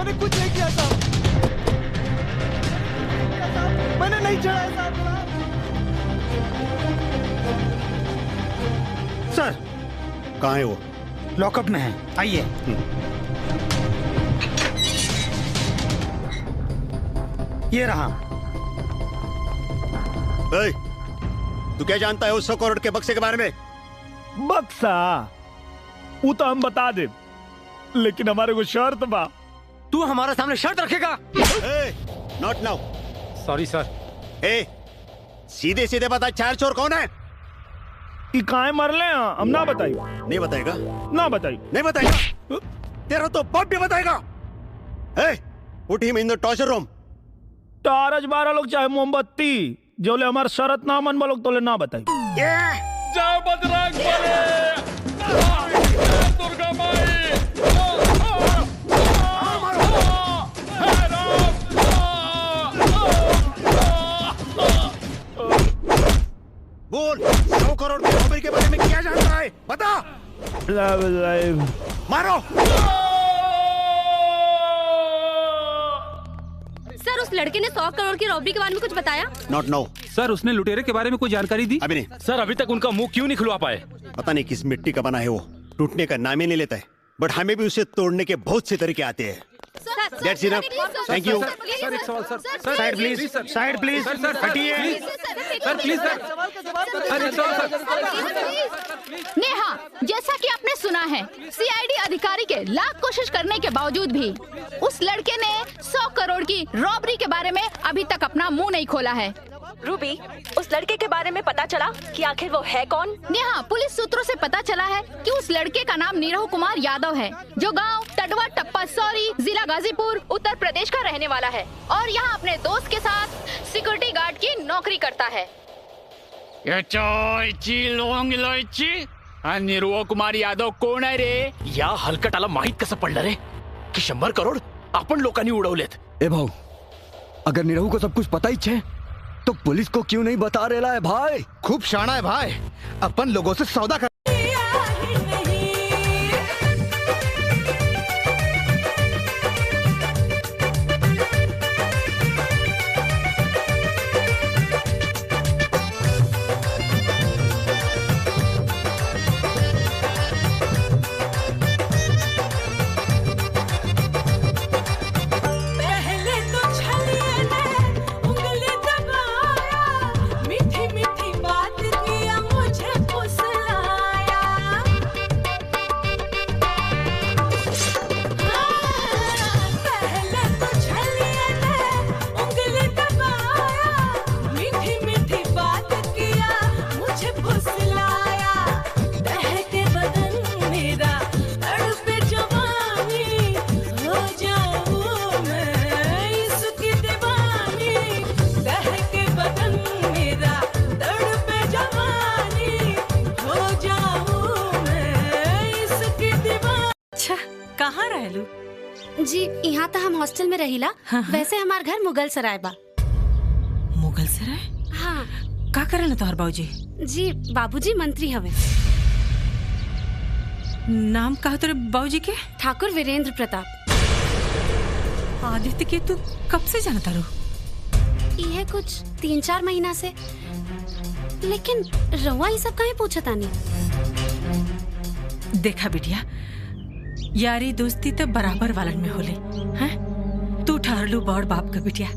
मैंने कुछ नहीं किया साहब, मैंने नहीं चढ़ाया साहब। सर कहाँ है वो? लॉकअप में है, आइए। ये रहा। तू क्या जानता है उस 100 करोड़ के बक्से के बारे में? बक्सा वो तो हम बता दे, लेकिन हमारे को शर्त बा। तू हमारे सामने शर्त रखेगा? Not now. Sorry sir. सीधे सीधे बता, चार चोर कौन है? काहे मर ले? हम ना बताई। नहीं बताएगा? ना बताई। नहीं बताएगा? तेरा तो बाप भी बताएगा। Put him in the torture room. टारज 12 लोग चाहे मोमबत्ती, जो ले हमारे शरत ना मन लोग तो ले ना बताई। जाओ बजरंग बली, दुर्गा माई, बोल, 100 करोड़ के रॉबरी के बारे में क्या जानता है? बता। मारो। सर उस लड़के ने 100 करोड़ की रॉबरी के बारे में कुछ बताया? Not know. सर उसने लुटेरे के बारे में कोई जानकारी दी? अभी नहीं। सर अभी तक उनका मुंह क्यों नहीं खुलवा पाए? पता नहीं किस मिट्टी का बना है वो, टूटने का नाम ही नहीं लेता है। बट हमें भी उसे तोड़ने के बहुत से तरीके आते हैं। That's enough. Thank you. Sir एक सवाल sir. Side please, side please, हटिए। सर प्लीज सर, एक सवाल सर। नेहा, जैसा कि आपने सुना है, सीआईडी अधिकारी के लाख कोशिश करने के बावजूद भी उस लड़के ने 100 करोड़ की रॉबरी के बारे में अभी तक अपना मुंह नहीं खोला है। रूबी, उस लड़के के बारे में पता चला कि आखिर वो है कौन? नेहा, पुलिस सूत्रों से पता चला है कि उस लड़के का नाम नीरव कुमार यादव है, जो गांव टडवा टप्पा सौरी, जिला गाजीपुर, उत्तर प्रदेश का रहने वाला है और यहाँ अपने दोस्त के साथ सिक्योरिटी गार्ड की नौकरी करता है। नीरव कुमार यादव कोण आहे रे? या हलकटाला माहित कसं पडलं रे की 100 करोड आपण लोकांनी उडवलेत? ए भाऊ, अगर नीरव को सब कुछ पता ही है तो पुलिस को क्यों नहीं बता रहा है भाई? खूब शाना है भाई, अपन लोगों से सौदा कर। जी यहाँ तो हम हॉस्टल में रहिला। हाँ। वैसे हमार घर मुगल सराय बा। मुगल सराय? हाँ। का करल तोहर बाबूजी? जी बाबूजी मंत्री हवे। नाम कहा तेरे बाबूजी के? ठाकुर वीरेंद्र प्रताप। आदित्य के तू कब से जानता रो? ये कुछ 3-4 महीना से। लेकिन रवा ये सब काहे पूछता नहीं? देखा बिटिया, यारी दोस्ती तो बराबर वालन में होले हैं? तू ठहरलू बड़ बाप का बिटिया,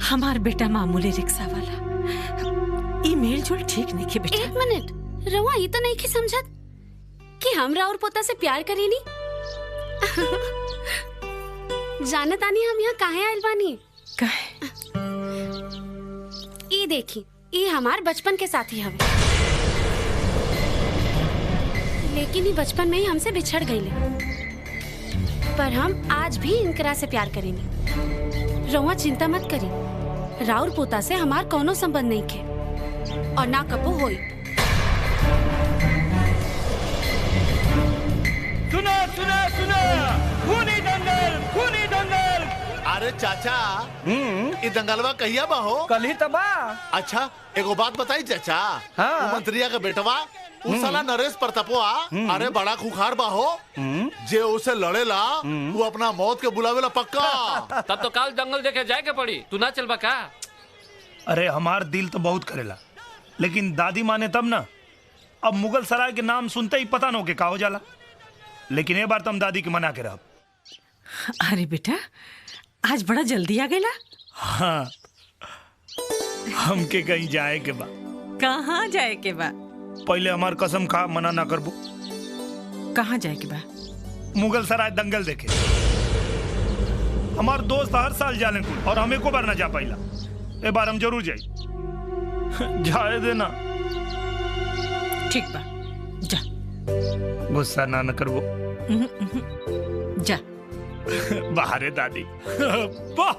हमार बेटा मामूली रिक्शा वाला। ई मेल जोल ठीक नहीं के बेटा। 1 मिनट, रवा ये तो नहीं की समझत कि हमरा और पोता से प्यार करेनी। जानत आनी हम यहाँ काहे आइल बानी? काहे? ई देखी, ई हमार बचपन के साथी हवे, लेकिन ये बचपन में ही हमसे बिछड़ गईले। पर हम आज भी इनकरा से प्यार करेंगे। रउआ चिंता मत करी, राउर पोता से हमार कोनो संबंध नहीं के और ना कबो होई। सुना सुना सुना, खूनी दंगल, खूनी दंगल। अरे चाचा, ये दंगलवा कहिया बा हो? कल ही तबा। अच्छा, एगो बात बताई चाचा। हाँ। मंत्रिया का बेटवा उस साला नरेश प्रतापवा अरे बड़ा खुखार बाहो जे उसे लड़ेला वो अपना मौत के बुलावेला पक्का। तब तो काल जंगल देखे जाए के पड़ी, तू ना चलबा का? अरे हमार दिल तो बहुत करेला, लेकिन दादी माने तब ना। अब मुगल सराय के नाम सुनते ही पता न हो के का हो जाला, लेकिन ये बार तुम दादी के मना के रह। अरे बेटा आज बड़ा जल्दी आ गया। हाँ हमके कहीं जाए के बा। कहाँ जाए के बा? पहले हमार कसम खा मना ना करबो। कहाँ जाए के बा? मुगल सराय दंगल देखे। हमार दोस्त हर साल जाने को और हमें को बार ना जा पाइला। ए बार हम जरूर जाए। जाए देना। ठीक बा जा। गुस्सा ना करबो। जा। बाहरे दादी। वाह।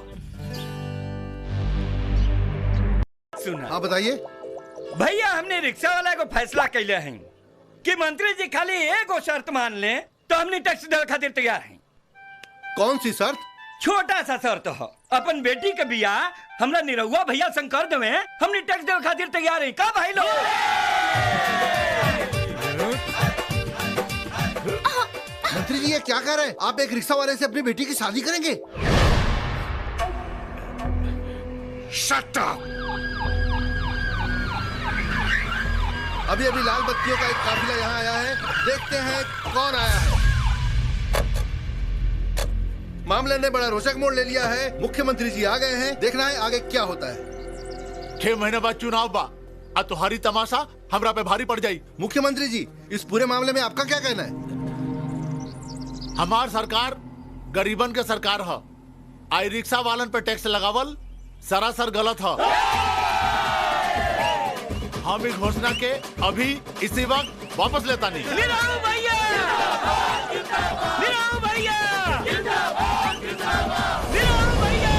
सुना। हाँ बताइए। भैया हमने रिक्शा वाला को फैसला कैले हैं कि मंत्री जी खाली एगो शर्त मान ले तो हमने टैक्स देवे खातिर तैयार हैं। कौन सी शर्त? छोटा सा शर्त हो, अपन बेटी के बियाह हमरा निरहुआ भैया संग कर देवे, हमने टैक्स देवे खातिर तैयार हैं। का भाई लोग? मंत्री जी ये क्या कह रहे हैं? आप एक रिक्शा वाले से अपनी बेटी की शादी करेंगे? Shut up. अभी अभी लाल बत्तियों का एक काफिला यहाँ आया है, देखते हैं कौन आया है। मामले ने बड़ा रोचक मोड़ ले लिया है। मुख्यमंत्री जी आ गए हैं, देखना है आगे क्या होता है। 6 महीने बाद चुनाव बा, अब तुम्हारी तमाशा हमरा पे भारी पड़ जाई। मुख्यमंत्री जी इस पूरे मामले में आपका क्या कहना है? हमार सरकार गरीबन के सरकार है। आई रिक्शा वालन पे टैक्स लगावल सरासर गलत है। हम इस घोषणा के अभी इसी वक्त वापस लेता नहीं। निराऊ भैया! निराऊ भैया! निराऊ भैया!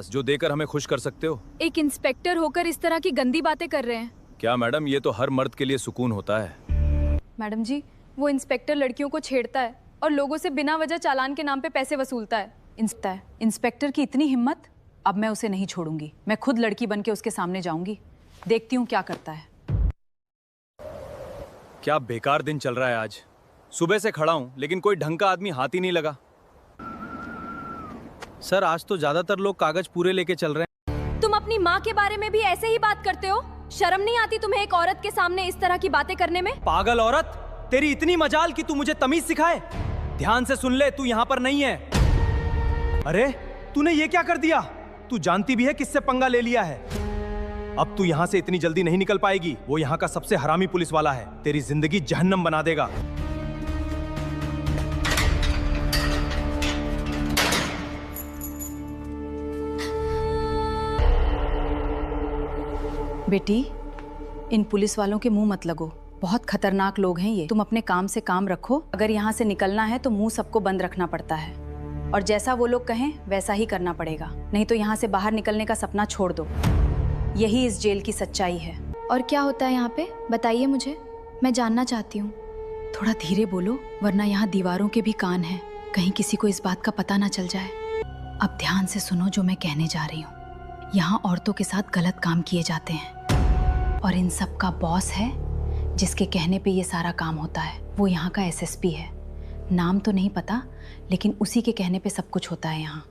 जो देकर हमें खुश कर सकते हो। एक इंस्पेक्टर होकर इस तरह की गंदी बातें कर रहे हैं। क्या मैडम, ये तो हर मर्द के लिए सुकून होता है। मैडम जी वो इंस्पेक्टर लड़कियों को छेड़ता है और लोगों से बिना वजह चालान के नाम पे पैसे वसूलता है। इंस्पेक्टर की इतनी हिम्मत, अब मैं उसे नहीं छोड़ूंगी। मैं खुद लड़की बन के उसके सामने जाऊंगी, देखती हूँ क्या करता है। क्या बेकार दिन चल रहा है आज। सुबह से खड़ा हूँ लेकिन कोई ढंग का आदमी हाथ ही नहीं लगा। सर आज तो ज्यादातर लोग कागज पूरे लेके चल रहे हैं। तुम अपनी माँ के बारे में भी ऐसे ही बात करते हो? शर्म नहीं आती तुम्हें एक औरत के सामने इस तरह की बातें करने में? पागल औरत, तेरी इतनी मजाल कि तू मुझे तमीज सिखाए। ध्यान से सुन ले, तू यहाँ पर नहीं है। अरे तूने ये क्या कर दिया? तू जानती भी है किससे पंगा ले लिया है। अब तू यहाँ से इतनी जल्दी नहीं निकल पाएगी। वो यहाँ का सबसे हरामी पुलिस वाला है, तेरी जिंदगी जहन्नम बना देगा। बेटी इन पुलिस वालों के मुंह मत लगो, बहुत खतरनाक लोग हैं ये। तुम अपने काम से काम रखो। अगर यहाँ से निकलना है तो मुंह सबको बंद रखना पड़ता है, और जैसा वो लोग कहें वैसा ही करना पड़ेगा, नहीं तो यहाँ से बाहर निकलने का सपना छोड़ दो। यही इस जेल की सच्चाई है। और क्या होता है यहाँ पे, बताइए मुझे, मैं जानना चाहती हूँ। थोड़ा धीरे बोलो वरना यहाँ दीवारों के भी कान हैं, कहीं किसी को इस बात का पता ना चल जाए। अब ध्यान से सुनो जो मैं कहने जा रही हूँ। यहाँ औरतों के साथ गलत काम किए जाते हैं और इन सब का बॉस है जिसके कहने पे ये सारा काम होता है। वो यहाँ का एसएसपी है, नाम तो नहीं पता, लेकिन उसी के कहने पे सब कुछ होता है यहाँ।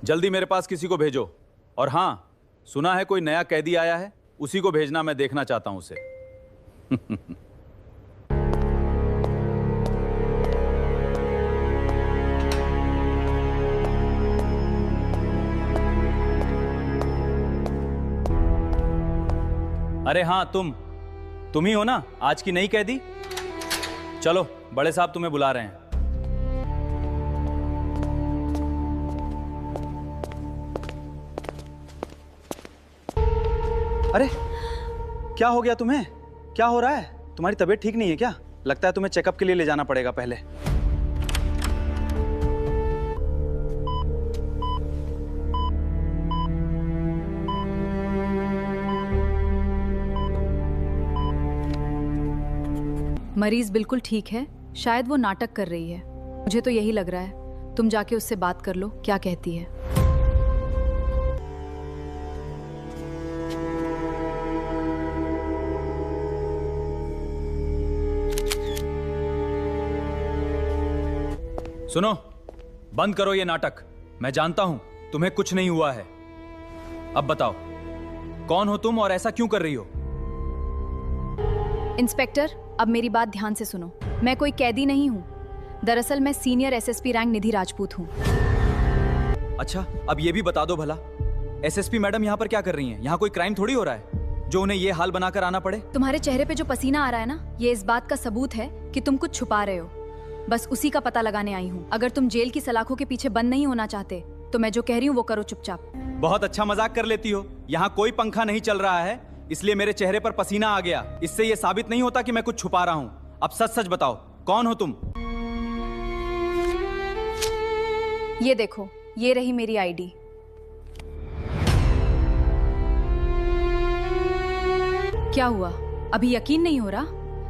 जल्दी मेरे पास किसी को भेजो। और हाँ, सुना है कोई नया कैदी आया है, उसी को भेजना, मैं देखना चाहता हूं उसे। अरे हाँ, तुम ही हो ना आज की नई कैदी? चलो, बड़े साहब तुम्हें बुला रहे हैं। अरे क्या हो गया तुम्हें? क्या हो रहा है? तुम्हारी तबीयत ठीक नहीं है क्या? लगता है तुम्हें चेकअप के लिए ले जाना पड़ेगा पहले। मरीज बिल्कुल ठीक है, शायद वो नाटक कर रही है। मुझे तो यही लग रहा है। तुम जाके उससे बात कर लो, क्या कहती है। सुनो, बंद करो ये नाटक। मैं जानता हूं तुम्हें कुछ नहीं हुआ है। अब बताओ, कौन हो तुम और ऐसा क्यों कर रही हो? इंस्पेक्टर, अब मेरी बात ध्यान से सुनो। मैं कोई कैदी नहीं हूँ। दरअसल मैं सीनियर एसएसपी रैंक निधि राजपूत हूँ। अच्छा, अब ये भी बता दो भला, एसएसपी मैडम यहाँ पर क्या कर रही हैं? यहाँ कोई क्राइम थोड़ी हो रहा है जो उन्हें ये हाल बनाकर आना पड़े। तुम्हारे चेहरे पे जो पसीना आ रहा है ना, ये इस बात का सबूत है कि तुम कुछ छुपा रहे हो। बस उसी का पता लगाने आई हूँ। अगर तुम जेल की सलाखों के पीछे बंद नहीं होना चाहते तो मैं जो कह रही हूँ वो करो चुपचाप। बहुत अच्छा मजाक कर लेती हो। यहाँ कोई पंखा नहीं चल रहा है, इसलिए मेरे चेहरे पर पसीना आ गया। इससे ये साबित नहीं होता कि मैं कुछ छुपा रहा हूँ। अब सच सच बताओ, कौन हो तुम? ये देखो, ये रही मेरी आईडी। क्या हुआ, अभी यकीन नहीं हो रहा?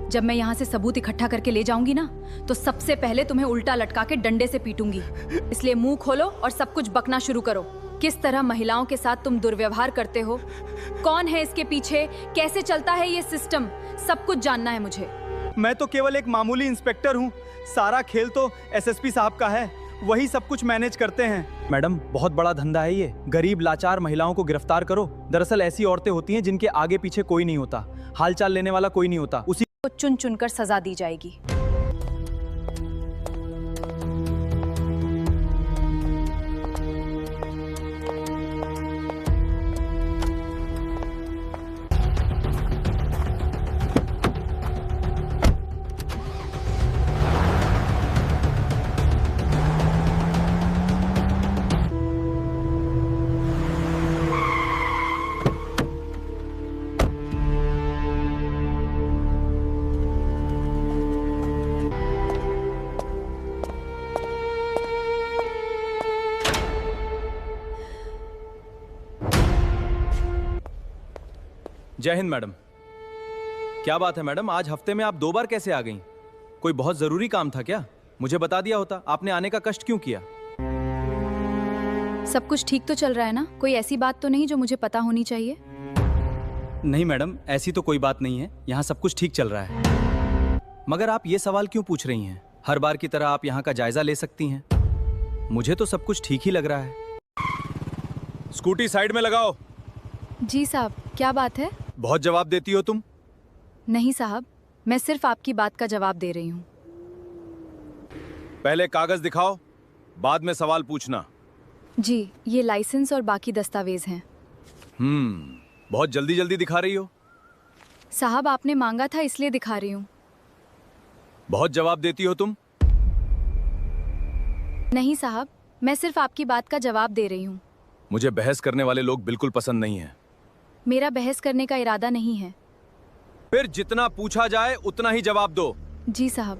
जब मैं यहाँ से सबूत इकट्ठा करके ले जाऊंगी ना, तो सबसे पहले तुम्हें उल्टा लटका के डंडे से पीटूंगी। इसलिए मुंह खोलो और सब कुछ बकना शुरू करो। किस तरह महिलाओं के साथ तुम दुर्व्यवहार करते हो, कौन है इसके पीछे, कैसे चलता है ये सिस्टम, सब कुछ जानना है मुझे। मैं तो केवल एक मामूली इंस्पेक्टर हूँ। सारा खेल तो एसएसपी साहब का है, वही सब कुछ मैनेज करते हैं। मैडम, बहुत बड़ा धंधा है ये। गरीब लाचार महिलाओं को गिरफ्तार करो। दरअसल ऐसी औरतें होती हैं जिनके आगे पीछे कोई नहीं होता, हालचाल लेने वाला कोई नहीं होता। उसी को चुन चुनकर सजा दी जाएगी। जय हिंद मैडम। क्या बात है मैडम, आज हफ्ते में आप 2 बार कैसे आ गईं? कोई बहुत जरूरी काम था क्या? मुझे बता दिया होता। आपने आने का कष्ट क्यों किया? सब कुछ ठीक तो चल रहा है ना? कोई ऐसी बात तो नहीं जो मुझे पता होनी चाहिए? नहीं मैडम, ऐसी तो कोई बात नहीं है। यहाँ सब कुछ ठीक चल रहा है। मगर आप ये सवाल क्यों पूछ रही हैं? हर बार की तरह आप यहाँ का जायजा ले सकती हैं। मुझे तो सब कुछ ठीक ही लग रहा है। स्कूटी साइड में लगाओ। जी साहब, क्या बात है? बहुत जवाब देती हो तुम। नहीं साहब, मैं सिर्फ आपकी बात का जवाब दे रही हूँ। पहले कागज दिखाओ, बाद में सवाल पूछना। जी, ये लाइसेंस और बाकी दस्तावेज हैं। बहुत जल्दी जल्दी दिखा रही हो। साहब, आपने मांगा था इसलिए दिखा रही हूँ। बहुत जवाब देती हो तुम। नहीं साहब, मैं सिर्फ आपकी बात का जवाब दे रही हूँ। मुझे बहस करने वाले लोग बिल्कुल पसंद नहीं हैं। मेरा बहस करने का इरादा नहीं है। फिर जितना पूछा जाए उतना ही जवाब दो। जी साहब।